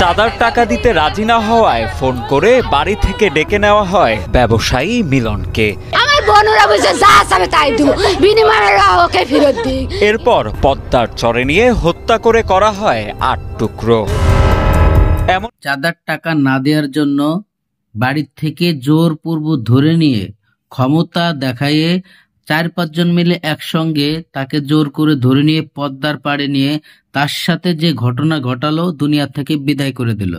চাঁদার টাকা দিতে রাজি না হওয়ায় ফোন করে বাড়ি থেকে ডেকে নেওয়া হয় ব্যবসায়ী মিলনকে। আমার বোনরা বসে যা চাবে তাই দিব, বিনিময়ে ওকে ফেরত দিই। এরপর পদ্মার চরে নিয়ে হত্যা করে করা হয় 8 টুকরো। এমন চাঁদার টাকা না দেওয়ার জন্য বাড়ির থেকে জোরপূর্বক ধরে নিয়ে ক্ষমতা দেখাইয়ে 4-5 জন মিলে একসঙ্গে তাকে জোর করে ধরে নিয়ে পদ্মার পাড়ে নিয়ে তার সাথে যে ঘটনা ঘটালো দুনিয়া থেকে বিদায় করে দিল।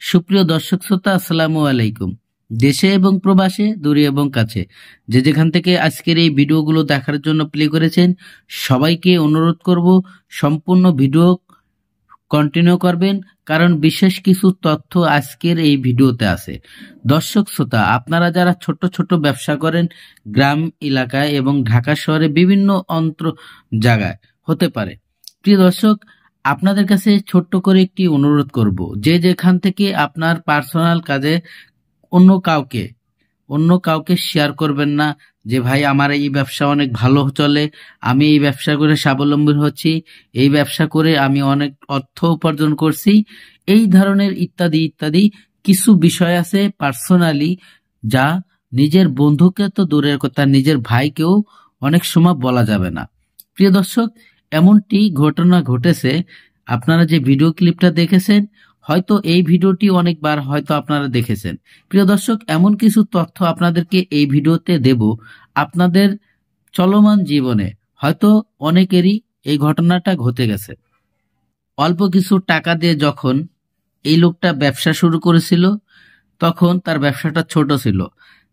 সুপ্রিয় দর্শক শ্রোতা, আসসালামু আলাইকুম। দেশে এবং প্রবাসে, দূরে এবং কাছে, যে যেখান থেকে আজকের এই ভিডিওগুলো দেখার জন্য প্লে করেছেন সবাইকে অনুরোধ করব সম্পূর্ণ ভিডিও কন্টিনিউ করবেন, কারণ বিশেষ কিছু তথ্য আজকের এই ভিডিওতে আছে। দর্শক শ্রোতা, আপনারা যারা ছোট ছোট ব্যবসা করেন গ্রাম এলাকায় এবং ঢাকা শহরে বিভিন্ন অন্ত্র জায়গায় হতে পারে, প্রিয় দর্শক আপনাদের কাছে ছোট্ট করে একটি অনুরোধ করব, যে যেখান থেকে আপনার পার্সোনাল কাজে অন্য কাউকে শেয়ার করবেন না যে ভাই আমার এই ব্যবসা অনেক ভালো চলে, আমি এই ব্যবসা করে স্বাবলম্বী হচ্ছি, এই ব্যবসা করে আমি অনেক অর্থ উপার্জন করছি, এই ধরনের ইত্যাদি ইত্যাদি কিছু বিষয় আছে পার্সোনালি, যা নিজের বন্ধুকে তো দূরের কথা, নিজের ভাইকেও অনেক সময় বলা যাবে না। প্রিয় দর্শক, এমনটি ঘটনা ঘটেছে। আপনারা যে ভিডিও ক্লিপটা দেখেছেন, হয়তো এই ভিডিওটি অনেকবার হয়তো আপনারা দেখেছেন। প্রিয় দর্শক, এমন কিছু তথ্য আপনাদেরকে এই ভিডিওতে দেব, আপনাদের চলমান জীবনে হয়তো অনেকেরই এই ঘটনাটা ঘটে গেছে। অল্প কিছু টাকা দিয়ে যখন এই লোকটা ব্যবসা শুরু করেছিল, তখন তার ব্যবসাটা ছোট ছিল।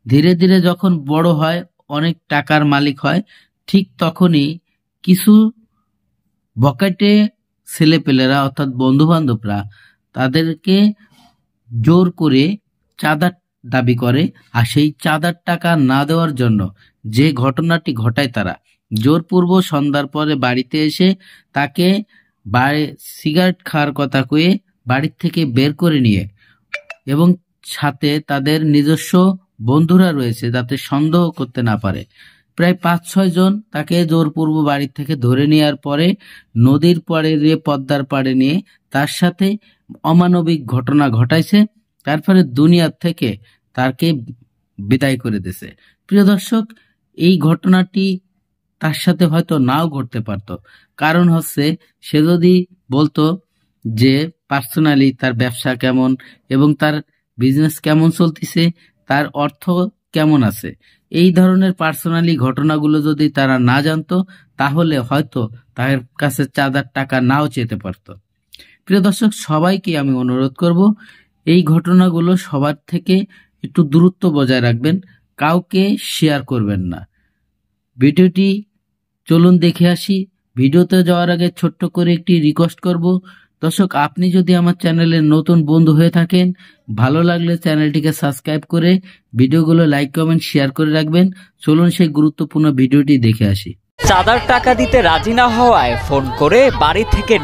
ধীরে ধীরে যখন বড় হয়, অনেক টাকার মালিক হয়, ঠিক তখনই কিছু বকেটে ছেলেপেলেরা অর্থাৎ বন্ধু বান্ধবরা তাদেরকে জোর করে চাঁদার দাবি করে, আর সেই চাঁদার টাকা না দেওয়ার জন্য যে ঘটনাটি ঘটায়, তারা জোরপূর্বক সন্ধ্যার পরে বাড়িতে এসে তাকে সিগারেট খাওয়ার কথা কয়ে বাড়ির থেকে বের করে নিয়ে, এবং সাথে তাদের নিজস্ব বন্ধুরা রয়েছে যাতে সন্দেহ করতে না পারে, প্রায় 5-6 জন তাকে জোরপূর্বক বাড়ি থেকে ধরে নেওয়ার পরে নদীর পাড়ে দিয়ে পদ্মার পাড়ে নিয়ে তার সাথে অমানবিক ঘটনা ঘটাইছে। তারপরে দুনিয়ার থেকে তাকে বিদায় করে দিয়েছে। প্রিয় দর্শক, এই ঘটনাটি তার সাথে হয়তো নাও ঘটতে পারত, কারণ হচ্ছে সে যদি বলতো যে পার্সোনালি তার ব্যবসা কেমন এবং তার বিজনেস কেমন চলতেছে, তার অর্থ কেমন আছে, এই ধরনের পার্সোনালি ঘটনাগুলো যদি তারা না জানতো, তাহলে হয়তো তার কাছে চাঁদার টাকা নাও চেতে পারত। প্রিয় দর্শক, সবাইকে আমি অনুরোধ করব এই ঘটনাগুলো সবার থেকে একটু দূরত্ব বজায় রাখবেন, কাউকে শেয়ার করবেন না। ভিডিওটি চলুন দেখে আসি। ভিডিওতে যাওয়ার আগে ছোট্ট করে একটি রিকোয়েস্ট করব, দর্শক আপনি যদি আমার চ্যানেলের নতুন বন্ধু হয়ে থাকেন, ভালো লাগলে চ্যানেলটিকে সাবস্ক্রাইব করে ভিডিওগুলো লাইক কমেন্ট শেয়ার করে রাখবেন। চলুন সেই গুরুত্বপূর্ণ ভিডিওটি দেখে আসি। চাঁদার টাকা দিতে রাজি না হওয়ায় ফোন করে বাড়ি থেকে